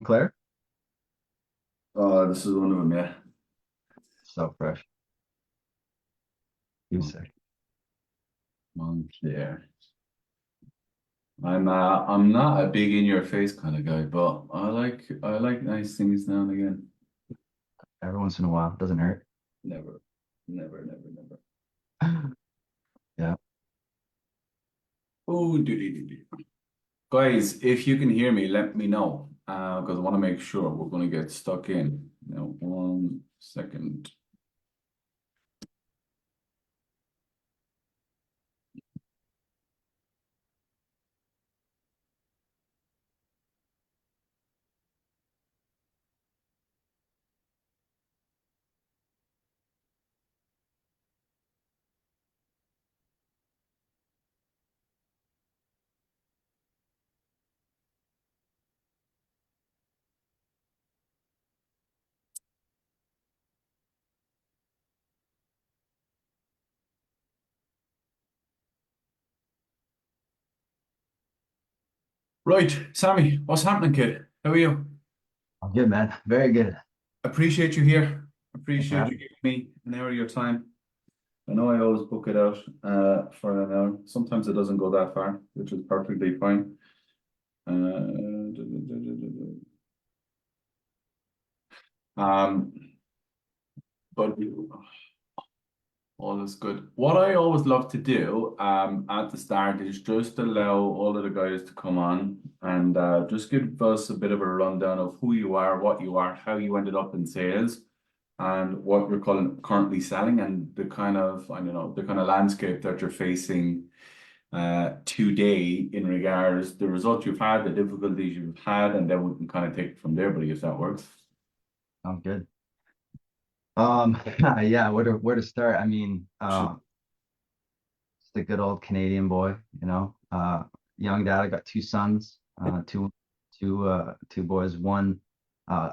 Claire? Oh, this is one of them, yeah. So fresh. You say. Yeah. I'm not a big in your face kind of guy, but I like nice things now and again. Every once in a while. Doesn't hurt. Never, never, never, never. Yeah. Oh, do. Guys, if you can hear me, let me know. Because I want to make sure we're going to get stuck in. Now, 1 second. Right, Sammy, what's happening, kid? How are you? I'm good, man. Very good. Appreciate you here. Thanks for Appreciate having you giving me an hour of your time. I know I always book it out for an hour. Sometimes it doesn't go that far, which is perfectly fine. Um, but all is good. What I always love to do at the start is just allow all of the guys to come on and just give us a bit of a rundown of who you are, what you are, how you ended up in sales, and what you're currently selling, and the kind of, I don't know, the kind of landscape that you're facing today in regards the results you've had, the difficulties you've had, and then we can kind of take it from there, buddy, if that works. I'm good. Yeah, where to start? I mean, just a good old Canadian boy, you know. Young dad. I got two sons, two boys. One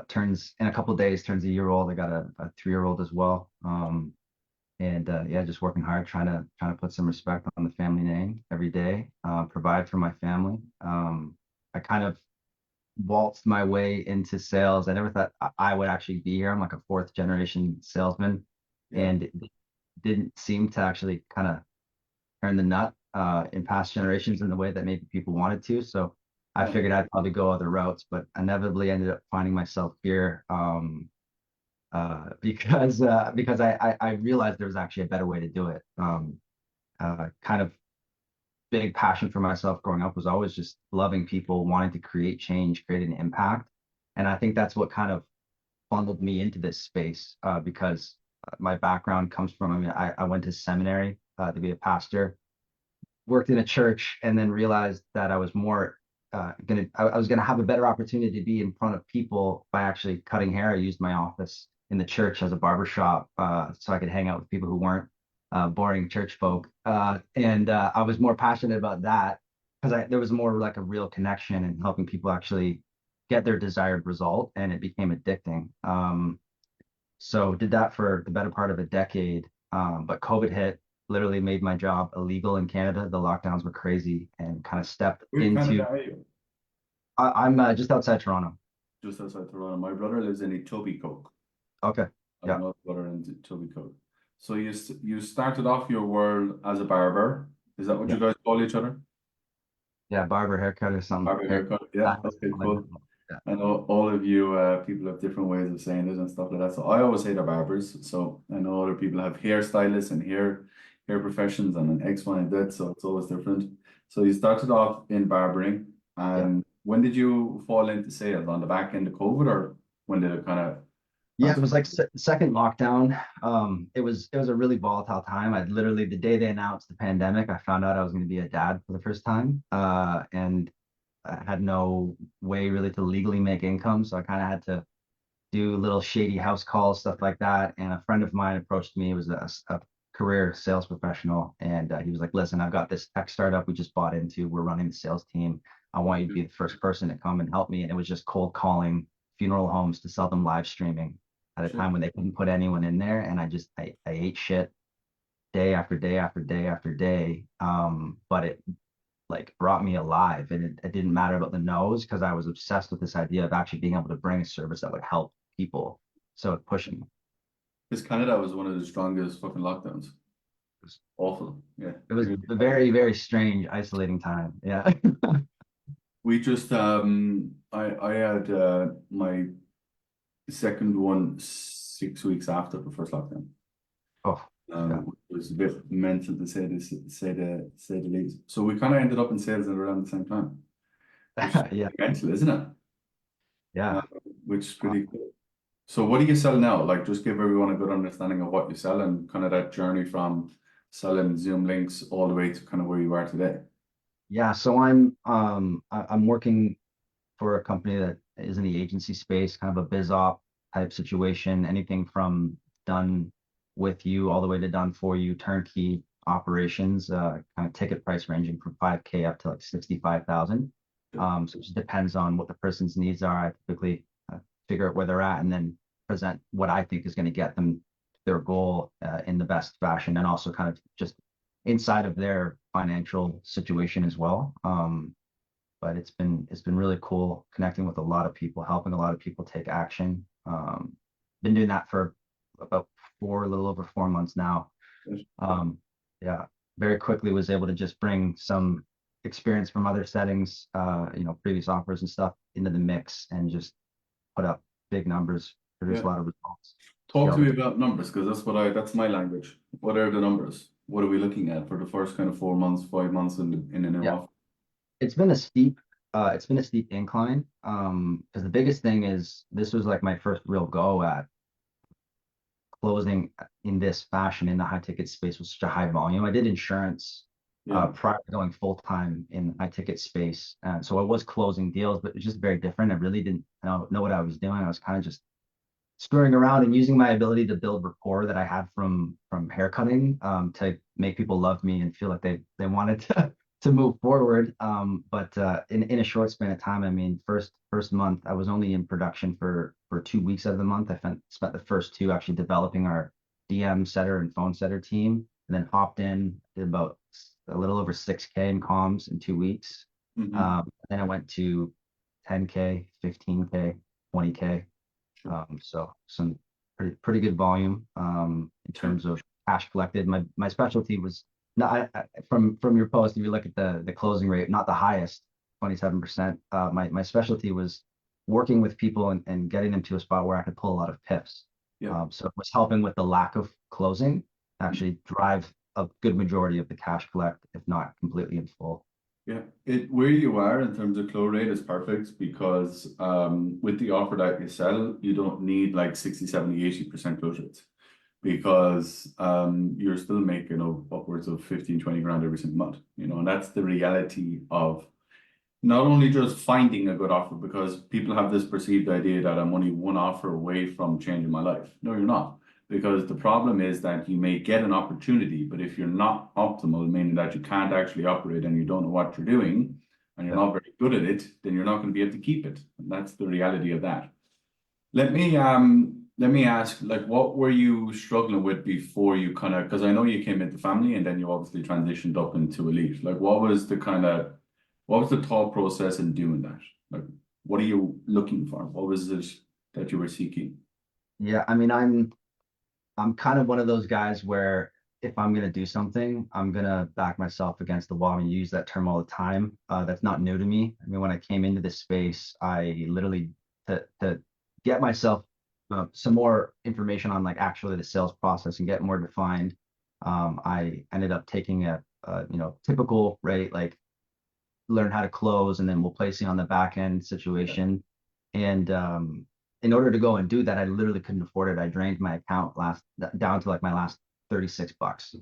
turns in a couple days, turns a year old. I got a 3 year old as well. And yeah, just working hard, trying to put some respect on the family name every day, provide for my family. I kind of waltzed my way into sales. I never thought I would actually be here. I'm like a fourth generation salesman, Yeah. and it didn't seem to actually kind of turn the nut in past generations in the way that maybe people wanted to. So I Yeah. figured I'd probably go other routes, but inevitably ended up finding myself here because I realized there was actually a better way to do it. Kind of big passion for myself growing up was always just loving people, wanting to create change, create an impact. And I think that's what kind of funneled me into this space because my background comes from, I mean, I went to seminary to be a pastor, worked in a church, and then realized that I was more I was gonna have a better opportunity to be in front of people by actually cutting hair. I used my office in the church as a barber shop so I could hang out with people who weren't boring church folk. And I was more passionate about that because there was more like a real connection and helping people actually get their desired result, and it became addicting. So did that for the better part of a decade. But COVID hit, literally made my job illegal in Canada. The lockdowns were crazy and kind of stepped Where kind of into. guy are you? I'm just outside Toronto. Just outside Toronto. My brother lives in Etobicoke. Okay. I have Yeah. another brother in Etobicoke. So you started off your world as a barber. Is that what Yeah. you guys call each other? Yeah. Barber haircut or something. Barber Hair. haircut. Yeah. Okay. Cool. Yeah. I know all of you people have different ways of saying it and stuff like that. So I always say they're barbers. So I know other people have hairstylists and hair professions and an X, Y, and Z. So it's always different. So you started off in barbering, Yeah. and when did you fall into sales? On the back end of COVID, or when did it kind of Yeah, it transfer? was like second lockdown. It was a really volatile time. I literally the day they announced the pandemic, I found out I was going to be a dad for the first time. And I had no way really to legally make income, so I kind of had to do little shady house calls, stuff like that. And a friend of mine approached me. He was a career sales professional, and he was like, "Listen, I've got this tech startup we just bought into. We're running the sales team. I want you to be the first person to come and help me." And it was just cold calling funeral homes to sell them live streaming at a Shit. time when they couldn't put anyone in there. And I ate shit day after day after day after day. But like brought me alive. And it didn't matter about the no's because I was obsessed with this idea of actually being able to bring a service that would help people. So it pushed me. Because Canada was one of the strongest fucking lockdowns. It was, Awful. Yeah. it was Really a bad. very, very strange, isolating time. Yeah. We just I had my second one 6 weeks after the first lockdown. Oh, yeah. It was a bit mental to say the least. So we kind of ended up in sales at around the same time, which is Yeah. mental, isn't it? Uh, Yeah. which is pretty cool. So what do you sell now? Like just give everyone a good understanding of what you sell and kind of that journey from selling Zoom links all the way to kind of where you are today. Yeah. So I'm working for a company that is in the agency space, kind of a biz op type situation, anything from done with you all the way to done for you, turnkey operations, kind of ticket price ranging from 5K up to like 65,000. Sure. So it just depends on what the person's needs are. I typically figure out where they're at and then present what I think is going to get them their goal in the best fashion, and also kind of just inside of their financial situation as well. But it's been really cool connecting with a lot of people, helping a lot of people take action. Been doing that for about a little over 4 months now. Yes. Um, yeah, very quickly was able to just bring some experience from other settings, previous offers and stuff into the mix and just put up big numbers, produce Yeah. a lot of results, Talk scale to the me team. about numbers because that's my language. What are the numbers? What are we looking at for the first kind of 4 months, 5 months in the new Yeah, offer? it's been a steep incline. Because the biggest thing is this was like my first real go at closing in this fashion in the high ticket space with such a high volume. I did insurance Yeah. prior to going full time in the high ticket space, and so I was closing deals, but it was just very different. I really didn't know what I was doing. I was kind of just screwing around and using my ability to build rapport that I had from haircutting to make people love me and feel like they wanted to move forward. But in a short span of time, I mean, first month I was only in production for 2 weeks of the month. I spent the first two actually developing our DM setter and phone setter team, and then hopped in, did about a little over 6K in comms in 2 weeks. Mm-hmm. Then I went to 10K, 15K, 20K. Sure. So some pretty good volume in Sure. terms of cash collected. My specialty was not from your post. If you look at the closing rate, not the highest, 27%. My specialty was working with people and getting them to a spot where I could pull a lot of pips. Yeah. So it was helping with the lack of closing, actually drive a good majority of the cash collect, if not completely in full. Yeah, it where you are in terms of close rate is perfect because with the offer that you sell, you don't need like 60, 70, 80% close rates because you're still making upwards of 15, 20 grand every single month, and that's the reality of not only just finding a good offer because people have this perceived idea that I'm only one offer away from changing my life. No, you're not. Because the problem is that you may get an opportunity, but if you're not optimal, meaning that you can't actually operate and you don't know what you're doing and you're Yeah. not very good at it, then you're not going to be able to keep it. And that's the reality of that. Let me ask, like, what were you struggling with before you kind of, because I know you came into family and then you obviously transitioned up into elite. Like, what was the thought process in doing that? Like, what are you looking for? What was it that you were seeking? Yeah, I mean, I'm kind of one of those guys where if I'm gonna do something, I'm gonna back myself against the wall and use that term all the time. That's not new to me. I mean, when I came into this space, I literally to get myself some more information on like actually the sales process and get more defined. I ended up taking a typical right like learn how to close and then we'll place you on the back end Yeah, situation. And in order to go and do that, I literally couldn't afford it. I drained my account down to like my last $36.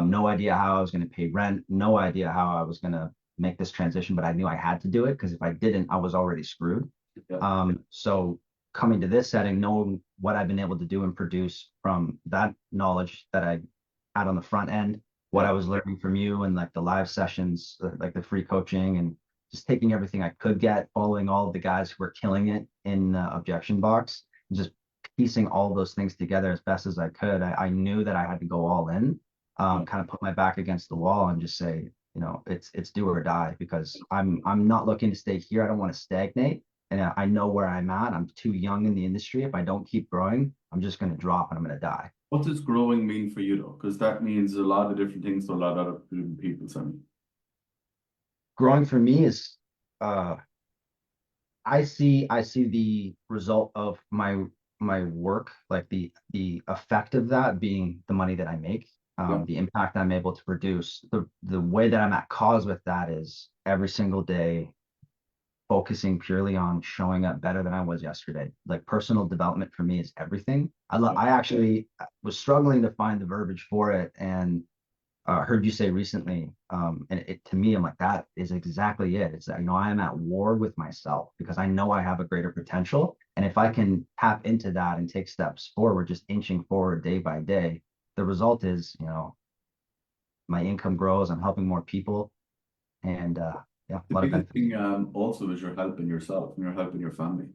No idea how I was going to pay rent, no idea how I was going to make this transition, but I knew I had to do it because if I didn't, I was already screwed. yeah, So coming to this setting, knowing what I've been able to do and produce from that knowledge that I had on the front end, what yeah, I was learning from you and like the live sessions, like the free coaching and just taking everything I could get, following all of the guys who were killing it in objection box, and just piecing all those things together as best as I could. I knew that I had to go all in, yeah, kind of put my back against the wall and just say, it's do or die because I'm not looking to stay here. I don't want to stagnate. And I know where I'm at. I'm too young in the industry. If I don't keep growing, I'm just going to drop and I'm going to die. What does growing mean for you though? Because that means a lot of different things to a lot of other people. So, Growing for me is uh I see the result of my work, like the effect of that being the money that I make, yeah, the impact I'm able to produce. The way that I'm at cause with that is every single day focusing purely on showing up better than I was yesterday. Like personal development for me is everything. yeah, I actually was struggling to find the verbiage for it, and heard you say recently, and it to me, I'm like, that is exactly it. It's that, I am at war with myself because I know I have a greater potential. And if I can tap into that and take steps forward, just inching forward day by day, the result is, my income grows, I'm helping more people, and yeah, a the lot of biggest benefits. thing also is you're helping yourself and you're helping your family.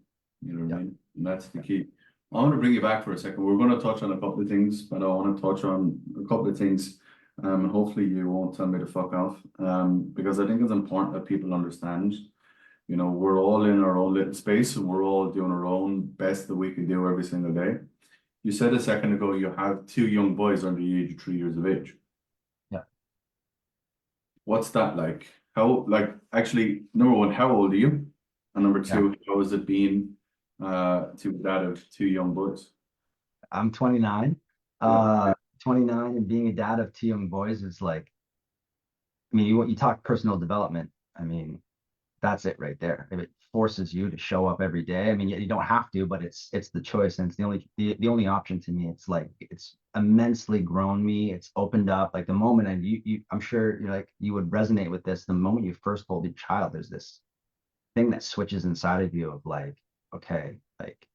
You know what I Yeah, mean? And that's the key. I want to bring you back for a second. We're going to touch on a couple of things, but I want to touch on a couple of things. And hopefully you won't tell me to fuck off. Because I think it's important that people understand, we're all in our own little space and we're all doing our own best that we can do every single day. You said a second ago you have two young boys under the age of 3 years of age. yeah, What's that like? How, like, actually, number one, how old are you? And number yeah. two, how has it been to be dad of two young boys? I'm 29. Yeah, 29 and being a dad of two young boys is like, I mean, you talk personal development. I mean, that's it right there. If it forces you to show up every day, I mean, you don't have to, but it's the choice, and it's the only option to me. It's like it's immensely grown me. It's opened up. Like the moment, and I'm sure you're like you would resonate with this. The moment you first hold your child, there's this thing that switches inside of you of like, okay, like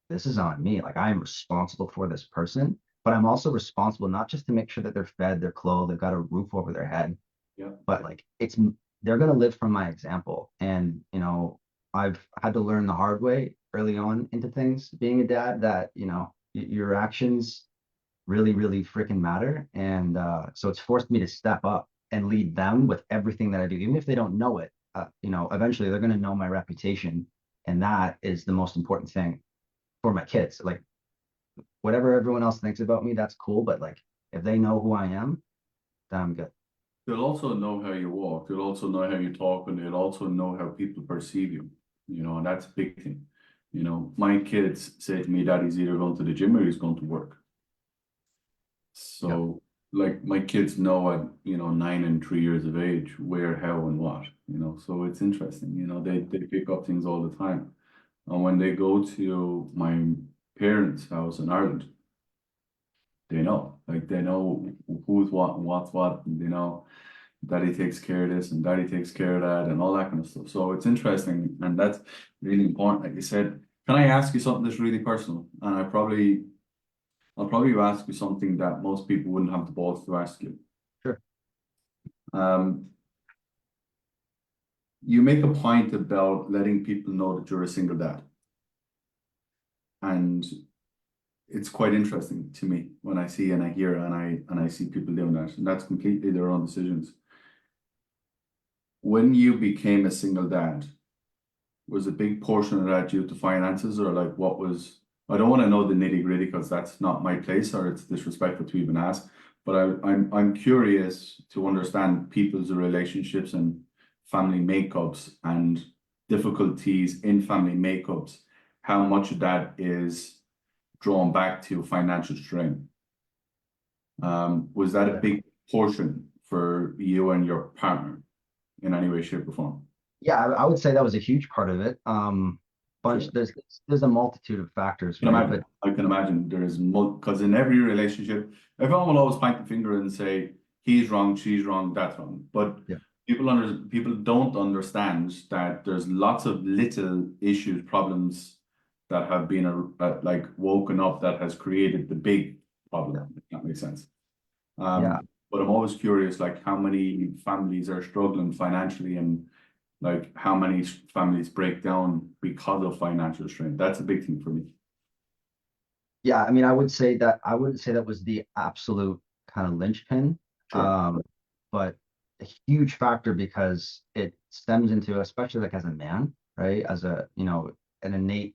this is on me. Like I am responsible for this person, but I'm also responsible not just to make sure that they're fed, they're clothed, they've got a roof over their head, yeah. but like they're going to live from my example. And I've had to learn the hard way early on into things being a dad that your actions really really freaking matter. And so it's forced me to step up and lead them with everything that I do, even if they don't know it. Eventually they're going to know my reputation, and that is the most important thing for my kids. Like whatever everyone else thinks about me, that's cool, but like if they know who I am, then I'm good. They'll also know how you walk. They'll also know how you talk, and they'll also know how people perceive you. And that's a big thing. My kids say to me, Daddy's either going to the gym or he's going to work. Yeah, So, like, my kids know at, 9 and 3 years of age where, how, and what, So it's interesting, they pick up things all the time. And when they go to my parents' house in Ireland, they know. Like, they know who's what and what's what. And they know daddy takes care of this and daddy takes care of that and all that kind of stuff. So it's interesting. And that's really important. Like you said, can I ask you something that's really personal? And I'll probably ask you something that most people wouldn't have the balls to ask you. sure. Um, you make a point about letting people know that you're a single dad. And it's quite interesting to me when I see and I hear and I see people doing that. And that's completely their own decisions. When you became a single dad, was a big portion of that due to finances, or like what was, I don't want to know the nitty-gritty because that's not my place or it's disrespectful to even ask, but I'm curious to understand people's relationships and family makeups and difficulties in family makeups, how much of that is drawn back to financial strain. Was that a Yeah. big portion for you and your partner in any way, shape, or form? Yeah, I would say that was a huge part of it. Bunch Sure. there's a multitude of factors, Can right? But imagine. I can imagine there's because in every relationship, everyone will always point the finger and say he's wrong, she's wrong, that's wrong. But yeah, people don't understand that there's lots of little issues, problems that have been like woken up that has created the big yeah, problem. If that makes sense. yeah, But I'm always curious, like how many families are struggling financially and like how many families break down because of financial strain. That's a big thing for me. yeah. I mean, I wouldn't say that was the absolute kind of linchpin. Sure. Um, but a huge factor because it stems into, especially like as a man, right? As a, an innate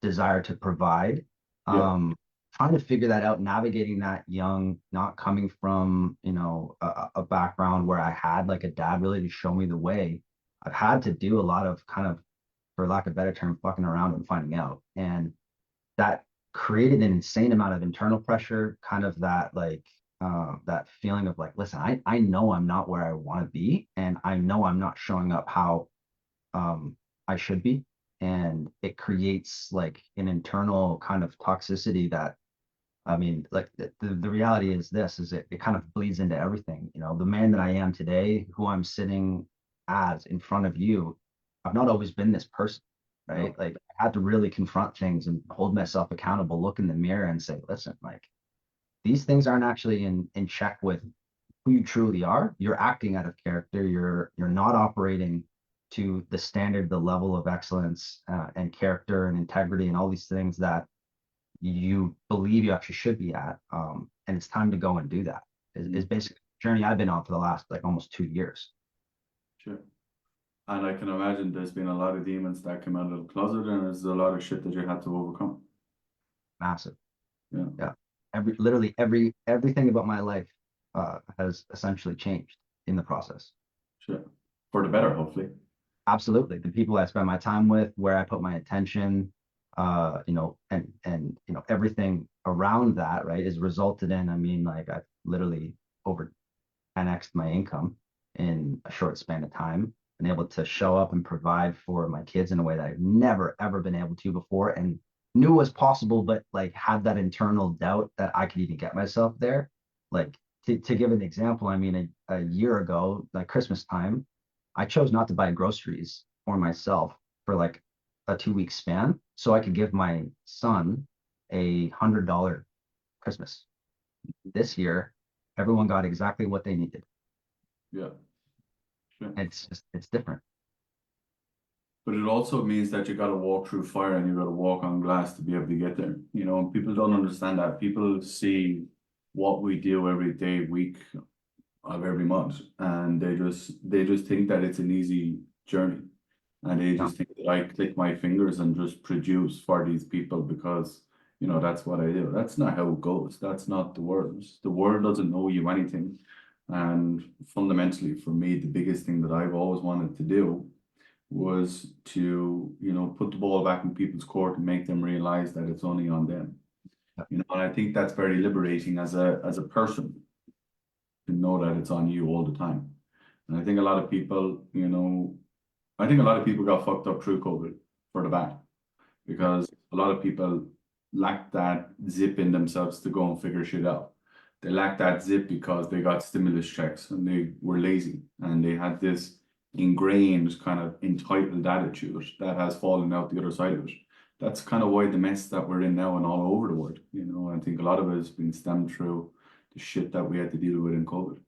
desire to provide. Yeah. Um, Trying to figure that out, navigating that young, not coming from, a background where I had like a dad really to show me the way. I've had to do a lot of kind of, for lack of a better term, fucking around and finding out. And that created an insane amount of internal pressure, kind of that like that feeling of like, listen, I know I'm not where I want to be, and I know I'm not showing up how I should be. And it creates like an internal kind of toxicity that, I mean, like the reality is this is it kind of bleeds into everything. The man that I am today, who I'm sitting as in front of you, I've not always been this person, right? No. Like I had to really confront things and hold myself accountable, look in the mirror and say, listen, like these things aren't actually in check with who you truly are. You're acting out of character. You're not operating to the standard, the level of excellence and character and integrity and all these things that you believe you actually should be at. And it's time to go and do that. Is Mm, basically the journey I've been on for the last like almost 2 years. sure. And I can imagine there's been a lot of demons that came out of the closet, and there's a lot of shit that you had to overcome. Massive. Yeah, Yeah. Literally everything about my life has essentially changed in the process. sure. For the better, hopefully. Absolutely. The people I spend my time with, where I put my attention, and everything around that, right, is resulted in, I mean, like I've literally over 10x my income in a short span of time, been able to show up and provide for my kids in a way that I've never ever been able to before and knew was possible, but like had that internal doubt that I could even get myself there. Like to give an example, I mean, a year ago, like Christmas time, I chose not to buy groceries for myself for like a 2 week span so I could give my son $100 Christmas. This year, everyone got exactly what they needed. Yeah, sure. It's different. But it also means that you got to walk through fire and you got to walk on glass to be able to get there. You know, and people don't understand that. People see what we do every day, week of every month, and they just think that it's an easy journey, and they Yeah. just think that I click my fingers and just produce for these people because that's what I do. That's not how it goes. That's not the world. The world doesn't know you anything, and fundamentally, for me, the biggest thing that I've always wanted to do was to put the ball back in people's court and make them realize that it's only on them. Yeah. And I think that's very liberating as a person to know that it's on you all the time. And I think a lot of people, I think a lot of people got fucked up through COVID for the bad Yeah. because a lot of people lack that zip in themselves to go and figure shit out. They lack that zip because they got stimulus checks and they were lazy and they had this ingrained kind of entitled attitude that has fallen out the other side of it. That's kind of why the mess that we're in now and all over the world, I think a lot of it has been stemmed through the shit that we had to deal with in COVID,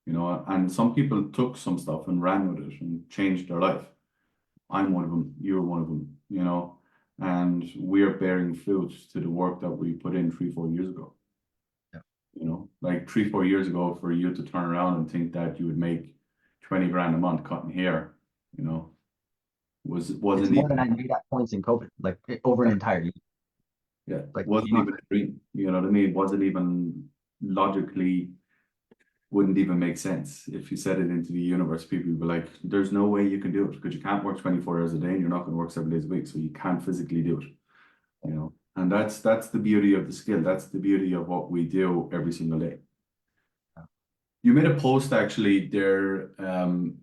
and some people took some stuff and ran with it and changed their life. I'm one of them, you're one of them, and we're bearing fruit to the work that we put in 3, 4 years ago. Yeah. Like 3, 4 years ago, for you to turn around and think that you would make 20 grand a month cutting hair, you know, It's wasn't more than even, I made at points in COVID, like over an entire year. yeah, Like wasn't not even a dream. You know what I mean? Wasn't even logically, wouldn't even make sense if you set it into the universe. People would be like, there's no way you can do it because you can't work 24 hours a day and you're not going to work 7 days a week. So you can't physically do it. And that's the beauty of the skill. That's the beauty of what we do every single day. You made a post actually there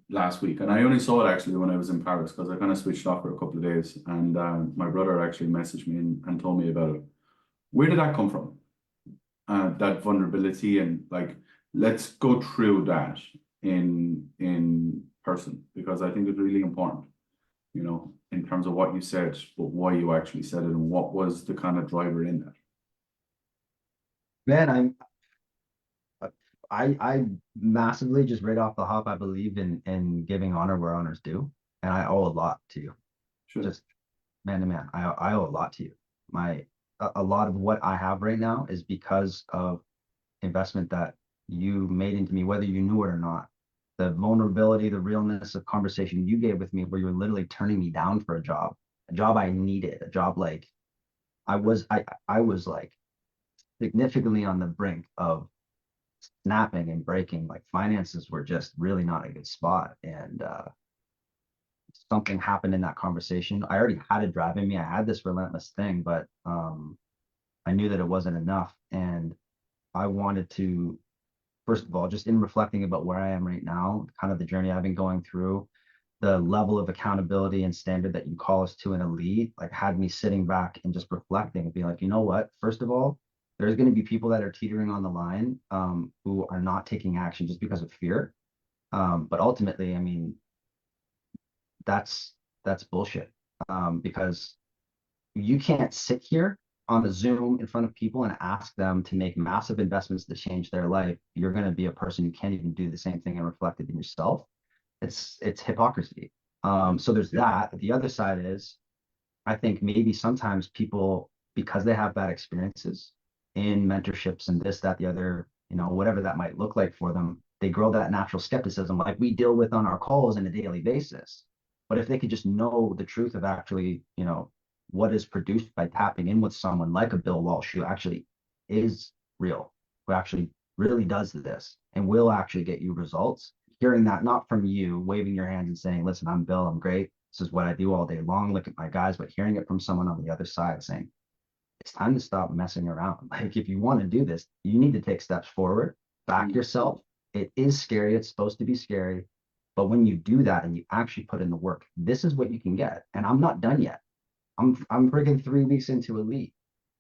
last week, and I only saw it actually when I was in Paris because I kind of switched off for a couple of days, and my brother actually messaged me and told me about it. Where did that come from? That vulnerability and like, let's go through that in person because I think it's really important, in terms of what you said, but why you actually said it and what was the kind of driver in that. man, I massively just right off the hop, I believe in giving honor where honor's due. And I owe a lot to you. Sure. Just man to man. I owe a lot to you. My a lot of what I have right now is because of investment that you made into me, whether you knew it or not. the vulnerability, the realness of conversation you gave with me, where you were literally turning me down for a job I needed, a job like I was like significantly on the brink of snapping and breaking. Like finances were just really not a good spot. And something happened in that conversation. I already had it driving me. I had this relentless thing, but I knew that it wasn't enough. And I wanted to, first of all, just in reflecting about where I am right now, kind of the journey I've been going through, the level of accountability and standard that you call us to an elite, like had me sitting back and just reflecting and being like, you know what? First of all, there's going to be people that are teetering on the line who are not taking action just because of fear. But ultimately, I mean, that's that's bullshit. Because you can't sit here on a Zoom in front of people and ask them to make massive investments to change their life. You're going to be a person who can't even do the same thing and reflect it in yourself. It's hypocrisy. So there's that. The other side is I think maybe sometimes people, because they have bad experiences in mentorships and this, that, the other, whatever that might look like for them, they grow that natural skepticism like we deal with on our calls on a daily basis. But if they could just know the truth of actually, what is produced by tapping in with someone like a Bill Walsh who actually is real, who actually really does this and will actually get you results, hearing that not from you waving your hands and saying, listen, I'm Bill, I'm great, this is what I do all day long, look at my guys, but hearing it from someone on the other side saying, it's time to stop messing around. Like, if you want to do this, you need to take steps forward, back yourself. It is scary. It's supposed to be scary. But when you do that and you actually put in the work, this is what you can get. And I'm not done yet. I'm freaking 3 weeks into elite.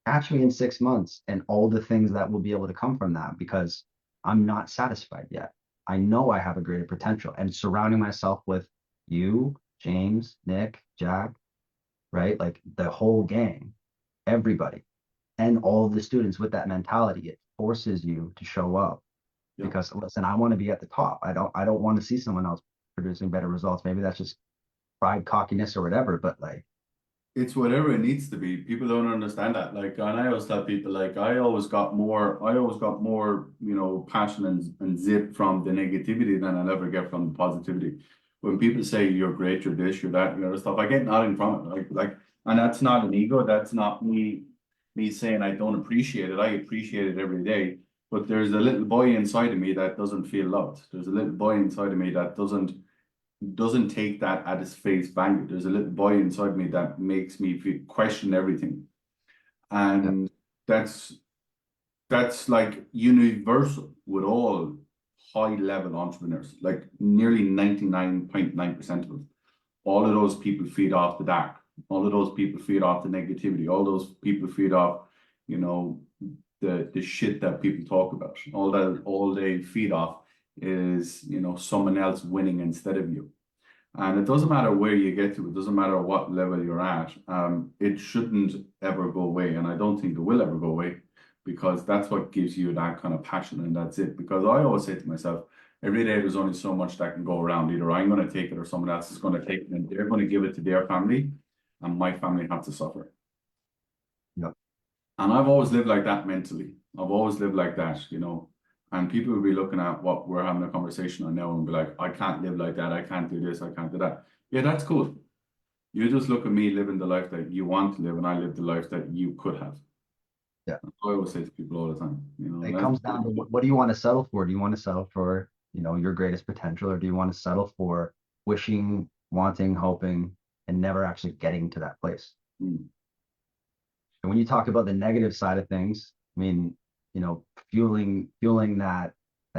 Actually in 6 months and all the things that will be able to come from that because I'm not satisfied yet. I know I have a greater potential and surrounding myself with you, James, Nick, Jack, right? Like the whole gang, everybody, and all of the students with that mentality, it forces you to show up Yeah. because listen, I want to be at the top. I don't want to see someone else producing better results. Maybe that's just pride, cockiness, or whatever, but like It's whatever it needs to be. People don't understand that. Like, and I always tell people, like, I always got more, passion and zip from the negativity than I'll ever get from the positivity. When people say you're great, you're this, you're that, you're other stuff, I get nothing from it. And that's not an ego. That's not me saying I don't appreciate it. I appreciate it every day. But there's a little boy inside of me that doesn't feel loved. There's a little boy inside of me that doesn't take that at its face value. There's a little boy inside me that makes me question everything. yeah, And that's that's like universal with all high level entrepreneurs, like nearly 99.9% of them. All of those people feed off the dark. All of those people feed off the negativity. All those people feed off, you know, the shit that people talk about. All they feed off is, someone else winning instead of you. And it doesn't matter where you get to, it doesn't matter what level you're at. It shouldn't ever go away. And I don't think it will ever go away because that's what gives you that kind of passion. And that's it. Because I always say to myself, every day there's only so much that can go around. Either I'm going to take it or someone else is going to take it and they're going to give it to their family and my family have to suffer. yeah, And I've always lived like that mentally. I've always lived like that. And people will be looking at what we're having a conversation on now and be like, I can't live like that. I can't do this. I can't do that. Yeah, that's cool. You just look at me living the life that you want to live, and I live the life that you could have. yeah. That's what I always say to people all the time. It That's comes down to what do you want to settle for? Do you want to settle for, your greatest potential, or do you want to settle for wishing, wanting, hoping, and never actually getting to that place? mm, And when you talk about the negative side of things, I mean, fueling that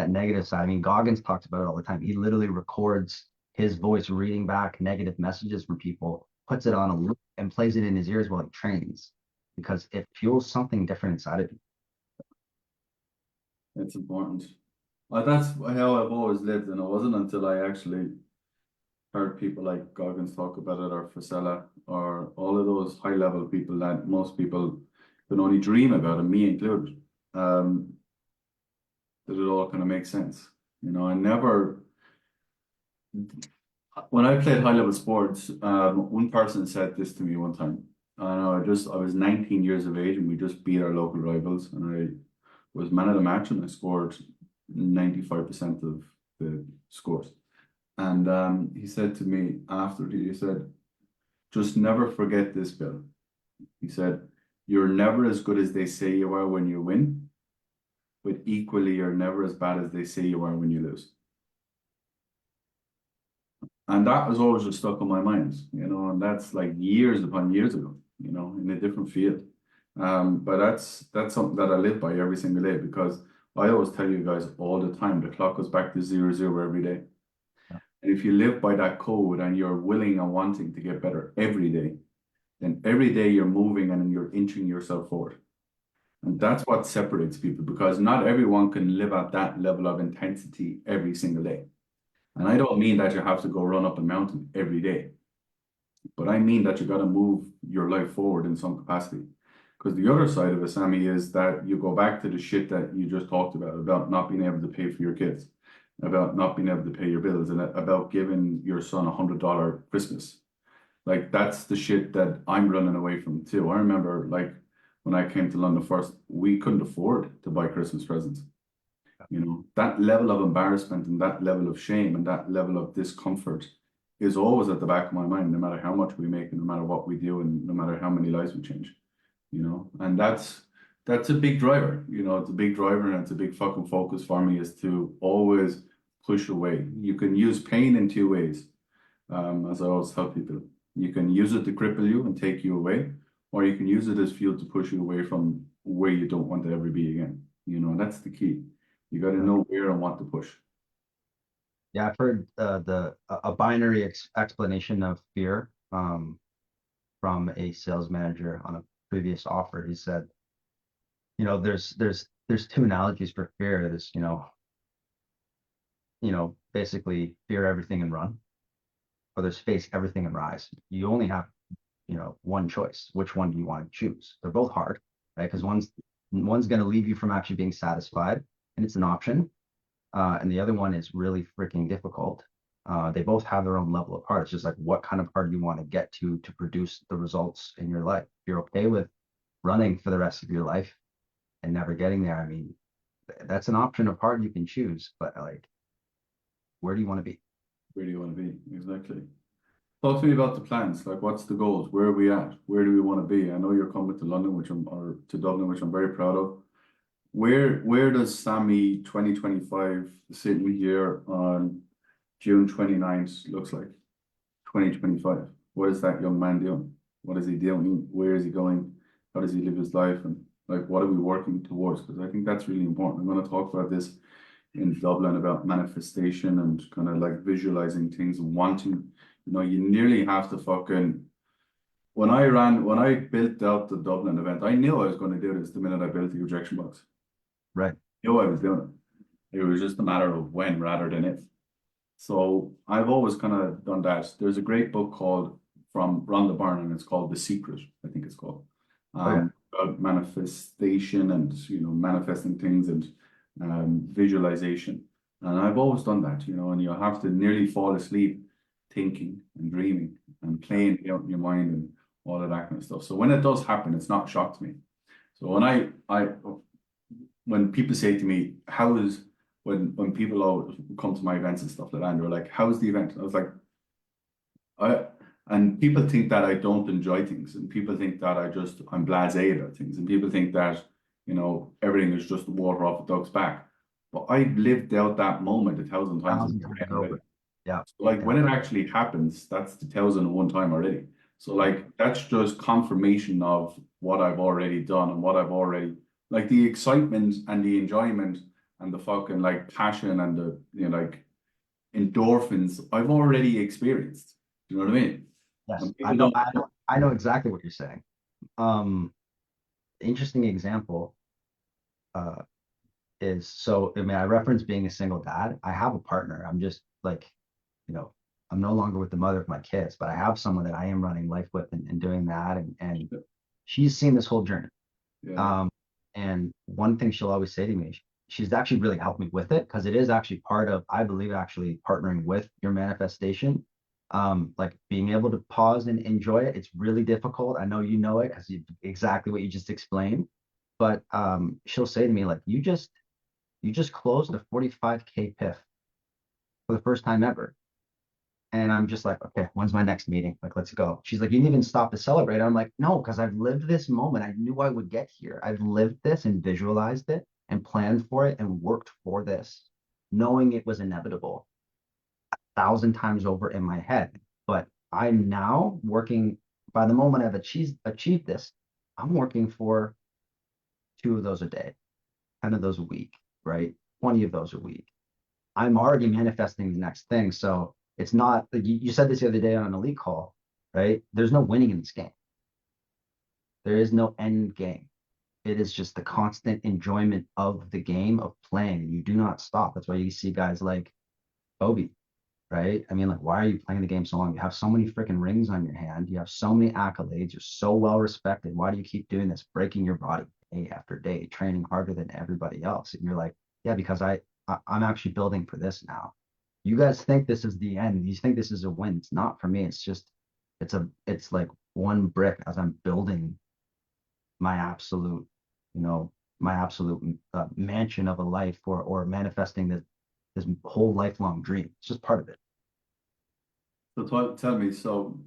negative side. I mean, Goggins talks about it all the time. He literally records his voice reading back negative messages from people, puts it on a loop, and plays it in his ears while he trains because it fuels something different inside of you. it's important. That's how I've always lived, and it wasn't until I actually heard people like Goggins talk about it, or Fasella, or all of those high level people that most people can only dream about, and me included. Um, that it all kind of makes sense. I never, when I played high level sports, one person said this to me one time. I was 19 years of age and we just beat our local rivals, and I was man of the match and I scored 95% of the scores. And he said to me after, he said, just never forget this, Bill. He said, you're never as good as they say you are when you win, but equally, you're never as bad as they say you are when you lose. And that was always just stuck in my mind, and that's like years upon years ago, in a different field. But that's something that I live by every single day because I always tell you guys all the time, the clock goes back to 0, 0 every day. And if you live by that code and you're willing and wanting to get better every day, then every day you're moving and you're inching yourself forward. And that's what separates people because not everyone can live at that level of intensity every single day. And I don't mean that you have to go run up a mountain every day, but I mean that you got to move your life forward in some capacity. Because the other side of it, Sammy, is that you go back to the shit that you just talked about not being able to pay for your kids, about not being able to pay your bills, and about giving your son $100 Christmas. Like that's the shit that I'm running away from too. I remember like when I came to London first, we couldn't afford to buy Christmas presents. That level of embarrassment and that level of shame and that level of discomfort is always at the back of my mind, no matter how much we make and no matter what we do and no matter how many lives we change, and that's a big driver, it's a big driver and it's a big fucking focus for me is to always push away. You can use pain in two ways, as I always tell people. You can use it to cripple you and take you away, or you can use it as fuel to push you away from where you don't want to ever be again. That's the key. You got to know where and what to push. Yeah, I've heard a binary explanation of fear from a sales manager on a previous offer. He said, there's two analogies for fear. There's basically fear everything and run, or there's face everything and rise. You only have one choice. Which one do you want to choose? They're both hard, right? Because one's going to leave you from actually being satisfied, and it's an option. And the other one is really freaking difficult. They both have their own level of hard. It's just like what kind of hard you want to get to produce the results in your life. If you're okay with running for the rest of your life and never getting there, I mean, that's an option of hard you can choose. But like, where do you want to be? Where do you want to be? Exactly. Talk to me about the plans. Like, what's the goals? Where are we at? Where do we want to be? I know you're coming to London, or to Dublin, which I'm very proud of. Where does Sammy 2025 sitting here on June 29th looks like? 2025. What is that young man doing? What is he doing? Where is he going? How does he live his life? And like, what are we working towards? Because I think that's really important. I'm going to talk about this in Dublin about manifestation and kind of like visualizing things and wanting, you nearly have to fucking, when I built out the Dublin event, I knew I was going to do this the minute I built the rejection box. Right. I knew I was doing it. It was just a matter of when rather than if. So I've always kind of done that. There's a great book called from Rhonda Byrne, and it's called The Secret, I think it's called. About manifestation and manifesting things and visualization. And I've always done that, and you have to nearly fall asleep thinking and dreaming and playing out in your mind and all of that kind of stuff. So when it does happen, it's not a shock to me. So when people say to me, when people always come to my events and stuff like that, and they're like, how's the event? I was like, and people think that I don't enjoy things, and people think that I'm blasé about things, and people think that, everything is just water off a duck's back. But I've lived out that moment 1,000 times in my head already. Yeah. So like when it actually happens, that's the 1,001 time already. So like that's just confirmation of what I've already done and what I've already, like the excitement and the enjoyment and the fucking like passion and the like endorphins I've already experienced. Do you know what I mean? Yes, And I people know. don't. I know exactly what you're saying. Interesting example is so. I mean, I reference being a single dad. I have a partner. I'm just like, you know, I'm no longer with the mother of my kids, but I have someone that I am running life with and doing that, and she's seen this whole journey. Yeah. And one thing she'll always say to me, she's actually really helped me with it because it is actually part of, I believe, actually partnering with your manifestation. Like being able to pause and enjoy it. It's really difficult. I know you know it because exactly what you just explained. But she'll say to me, like, you just closed a 45K PIF. for the first time ever. And I'm just like, okay, when's my next meeting? Like, let's go. She's like, you didn't even stop to celebrate. I'm like, no, because I've lived this moment. I knew I would get here. I've lived this and visualized it and planned for it and worked for this, knowing it was inevitable 1,000 times over in my head. But I'm now working, by the moment I've achieved this, I'm working for 2 of those a day, 10 of those a week, right? 20 of those a week. I'm already manifesting the next thing. So it's not, you said this the other day on an elite call, right? There's no winning in this game. There is no end game. It is just the constant enjoyment of the game of playing. You do not stop. That's why you see guys like Kobe, right? I mean, like, why are you playing the game so long? You have so many freaking rings on your hand. You have so many accolades. You're so well respected. Why do you keep doing this, breaking your body day after day, training harder than everybody else? And you're like, yeah, because I'm actually building for this now. You guys think this is the end. You think this is a win. It's not for me. It's just, it's like one brick as I'm building my absolute, my absolute mansion of a life, or manifesting this whole lifelong dream. It's just part of it. So tell me, so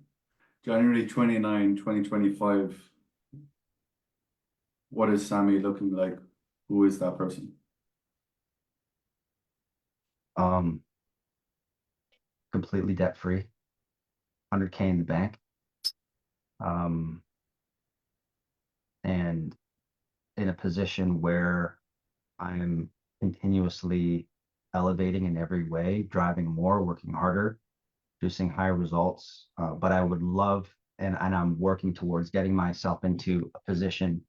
January 29, 2025, what is Sammy looking like? Who is that person? Um, Completely debt free, 100K in the bank, um, and in a position where I'm continuously elevating in every way, driving more, working harder, producing higher results. But I would love, and I'm working towards getting myself into a position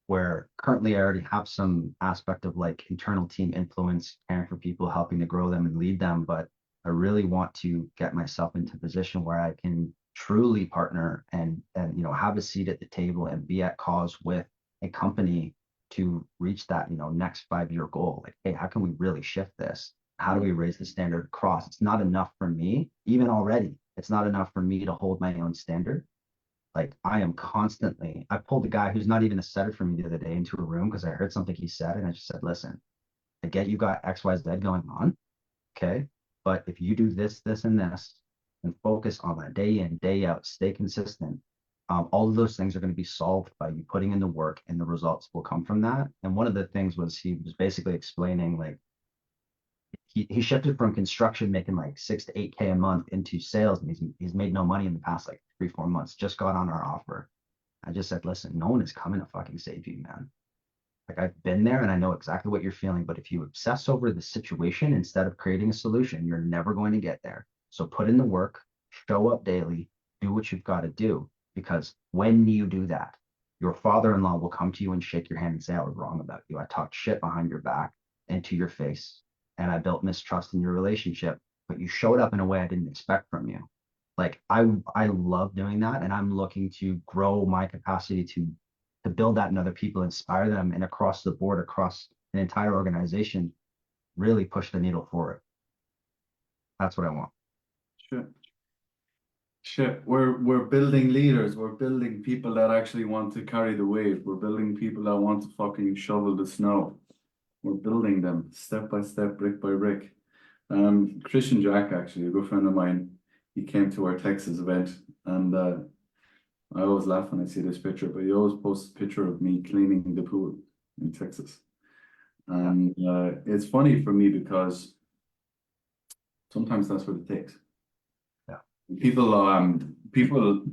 where currently I already have some aspect of like internal team influence, caring for people, helping to grow them and lead them. But I really want to get myself into a position where I can truly partner and have a seat at the table and be at cause with a company to reach that next 5-year goal. Like, hey, how can we really shift this? How do we raise the standard across? It's not enough for me, even already. It's not enough for me to hold my own standard. Like, I am constantly, I pulled a guy who's not even a setter for me the other day into a room because I heard something he said, and I just said, listen, I get you got XYZ going on. Okay. But if you do this, this, and this, and focus on that day in, day out, stay consistent, all of those things are going to be solved by you putting in the work, and the results will come from that. And one of the things was, he was basically explaining, like, he shifted from construction making like 6 to 8K a month into sales, and he's made no money in the past like 3 4 months. Just got on our offer. I just said, listen, no one is coming to fucking save you, man. Like, I've been there and I know exactly what you're feeling. But if you obsess over the situation instead of creating a solution, you're never going to get there. So put in the work, show up daily, do what you've got to do. Because when you do that, your father-in-law will come to you and shake your hand and say, I was wrong about you. I talked shit behind your back and to your face, and I built mistrust in your relationship, but you showed up in a way I didn't expect from you. Like, I love doing that, and I'm looking to grow my capacity to build that in other people, inspire them, and across the board, across an entire organization, really push the needle forward. That's what I want. Shit. Shit. We're building leaders. We're building people that actually want to carry the weight. We're building people that want to fucking shovel the snow. We're building them step by step, brick by brick. Christian Jack, actually, a good friend of mine, he came to our Texas event, and I always laugh when I see this picture, but he always posts a picture of me cleaning the pool in Texas. And it's funny for me because sometimes that's what it takes. Yeah. People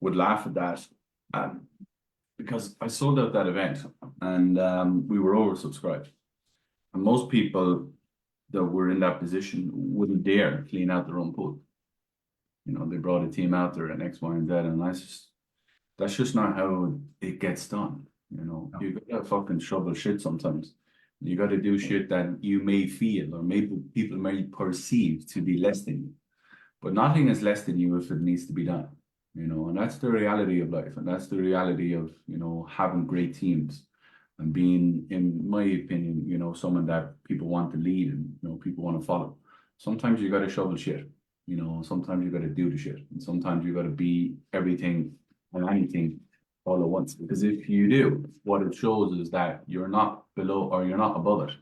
would laugh at that because I sold out that event, and we were oversubscribed. And most people that were in that position wouldn't dare clean out their own pool. They brought a team out there and X, Y, and Z, and that's just not how it gets done. No. You gotta fucking shovel shit sometimes. You gotta do shit that you may feel or maybe people may perceive to be less than you. But nothing is less than you if it needs to be done. And that's the reality of life. And that's the reality of, having great teams and being, in my opinion, someone that people want to lead and, people want to follow. Sometimes you got to shovel shit, sometimes you got to do the shit. And sometimes you got to be everything and anything all at once. Because if you do, what it shows is that you're not below or you're not above it.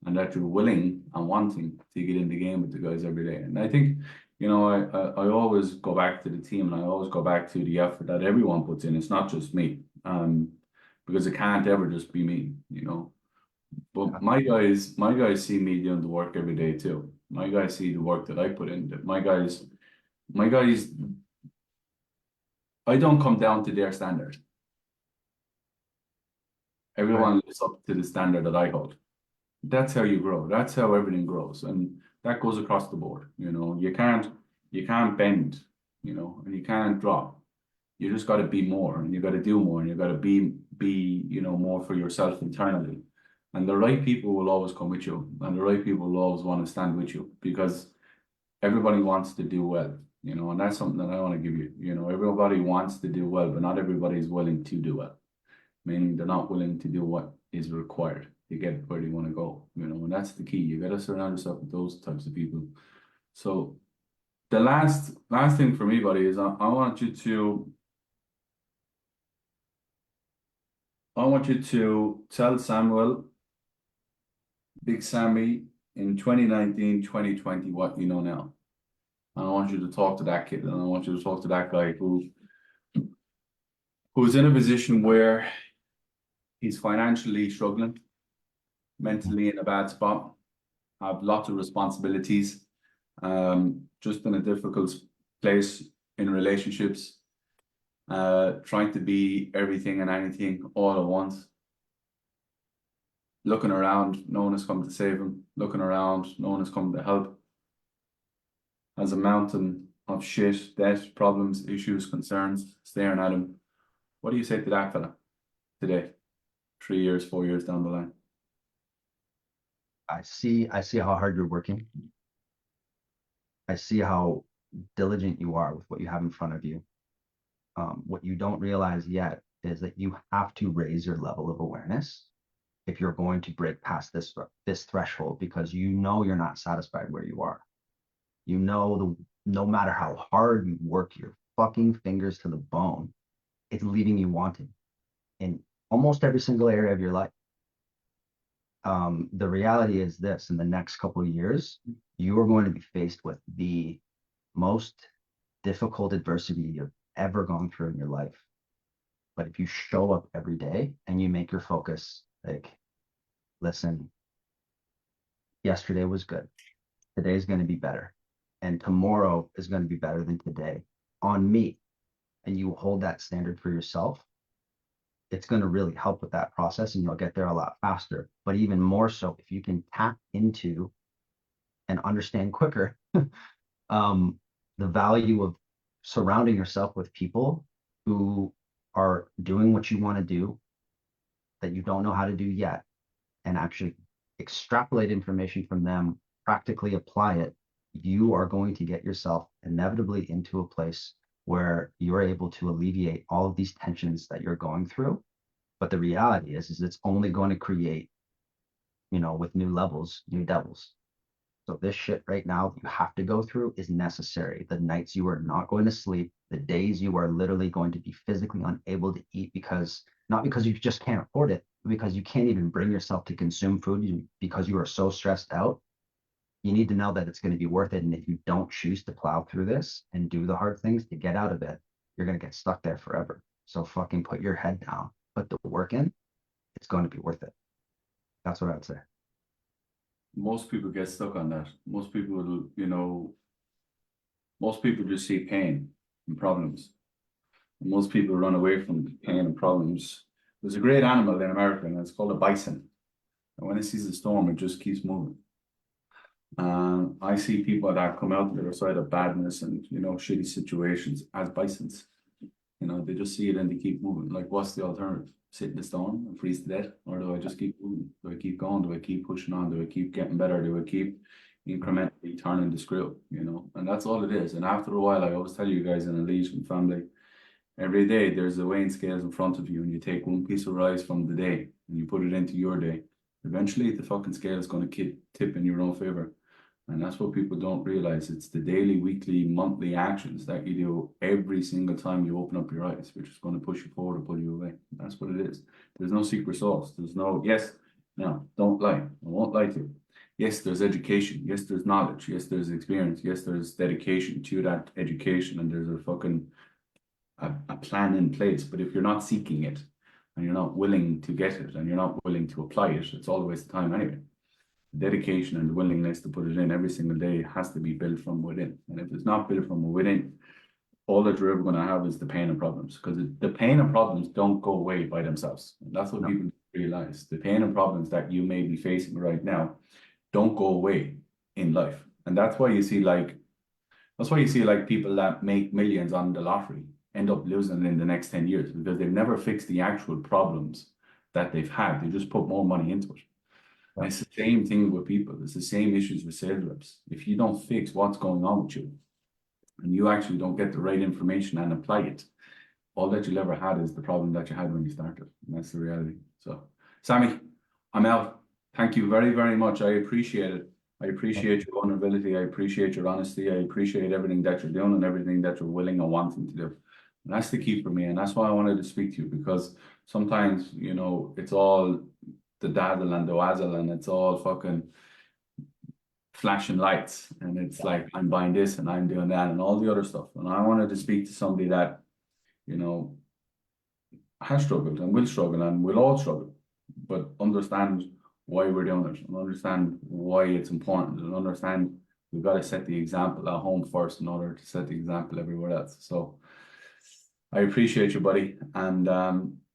and that you're willing and wanting to get in the game with the guys every day. And I think, you know, I always go back to the team, and I always go back to the effort that everyone puts in. It's not just me, because it can't ever just be me, you know. But my guys see me doing the work every day too. My guys see the work that I put in. My guys, I don't come down to their standard. Right. Everyone lives up to the standard that I hold. That's how you grow. That's how everything grows, and that goes across the board. You know, you can't bend, you know, and you can't drop. You just got to be more, and you got to do more, and you got to be you know, more for yourself internally. And the right people will always come with you, and the right people will always want to stand with you, because everybody wants to do well, you know, and that's something that I want to give you. You know, everybody wants to do well, but not everybody is willing to do well, meaning they're not willing to do what is required to get where they want to go, you know, and that's the key. You got to surround yourself with those types of people. So the last thing for me, buddy, is I want you to tell Samuel, Big Sammy, in 2019, 2020, what you know now. And I want you to talk to that kid, and I want you to talk to that guy who's in a position where he's financially struggling, mentally in a bad spot, have lots of responsibilities, just in a difficult place in relationships, trying to be everything and anything all at once. Looking around, no one has come to save him. Looking around, no one has come to help. Has a mountain of shit, debt, problems, issues, concerns staring at him. What do you say to that fella today, 3 years, 4 years down the line? I see how hard you're working. I see how diligent you are with what you have in front of you. What you don't realize yet is that you have to raise your level of awareness if you're going to break past this threshold, because you know you're not satisfied where you are. You know no matter how hard you work your fucking fingers to the bone, it's leaving you wanting in almost every single area of your life. The reality is this: in the next couple of years, you are going to be faced with the most difficult adversity you've ever gone through in your life. But if you show up every day and you make your focus like, listen, yesterday was good, today is going to be better, and tomorrow is going to be better than today on me, and you hold that standard for yourself, it's going to really help with that process, and you'll get there a lot faster. But even more so, if you can tap into and understand quicker the value of surrounding yourself with people who are doing what you want to do that you don't know how to do yet, and actually extrapolate information from them, practically apply it, you are going to get yourself inevitably into a place where you're able to alleviate all of these tensions that you're going through. But the reality is it's only going to create, with new levels, new devils. So this shit right now you have to go through is necessary. The nights you are not going to sleep, the days you are literally going to be physically unable to eat, because not because you just can't afford it, but because you can't even bring yourself to consume food because you are so stressed out. You need to know that it's going to be worth it. And if you don't choose to plow through this and do the hard things to get out of it, you're going to get stuck there forever. So fucking put your head down, put the work in. It's going to be worth it. That's what I would say. Most people get stuck on that. Most people will, you know, most people just see pain and problems. And most people run away from pain and problems. There's a great animal in America, and it's called a bison. And when it sees a storm, it just keeps moving. I see people that come out the other side of badness and, you know, shitty situations as bisons. You know, they just see it and they keep moving. Like, what's the alternative? Sit in the storm and freeze to death? Or do I just keep moving? Do I keep going? Do I keep pushing on? Do I keep getting better? Do I keep incrementally turning the screw? You know, and that's all it is. And after a while, I always tell you guys in a Legion family, every day there's a weighing scales in front of you, and you take one piece of rice from the day and you put it into your day. Eventually, the fucking scale is going to tip in your own favor. And that's what people don't realize. It's the daily, weekly, monthly actions that you do every single time you open up your eyes, which is going to push you forward or pull you away. That's what it is. There's no secret sauce. There's no, yes, Don't lie. I won't lie to you. Yes, there's education. Yes, there's knowledge. Yes, there's experience. Yes, there's dedication to that education, and there's a plan in place. But if you're not seeking it, and you're not willing to get it, and you're not willing to apply it, it's all a waste of time anyway. The dedication and the willingness to put it in every single day has to be built from within. And if it's not built from within, all that you're ever going to have is the pain and problems, because the pain and problems don't go away by themselves. And that's what No. people realize. The pain and problems that you may be facing right now don't go away in life. And that's why you see like people that make millions on the lottery end up losing in the next 10 years, because they've never fixed the actual problems that they've had. They just put more money into it. And it's the same thing with people. It's the same issues with sales reps. If you don't fix what's going on with you, and you actually don't get the right information and apply it, all that you'll ever had is the problem that you had when you started. And that's the reality. So, Sammy, I'm out. Thank you very, very much. I appreciate it. I appreciate your vulnerability. I appreciate your honesty. I appreciate everything that you're doing and everything that you're willing and wanting to do. And that's the key for me. And that's why I wanted to speak to you, because sometimes, it's all the dazzle and the wazzle, and it's all fucking flashing lights, and it's like, I'm buying this and I'm doing that and all the other stuff. And I wanted to speak to somebody that, has struggled and will struggle and will all struggle, but understand why we're doing it, and understand why it's important, and understand we've got to set the example at home first in order to set the example everywhere else. So I appreciate you, buddy. And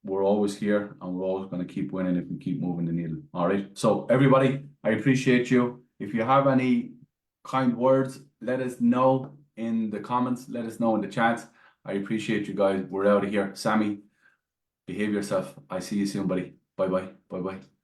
we're always here, and we're always going to keep winning if we keep moving the needle. All right. So everybody, I appreciate you. If you have any kind words, let us know in the comments. Let us know in the chat. I appreciate you guys. We're out of here. Sammy, behave yourself. I see you soon, buddy. Bye-bye. Bye-bye.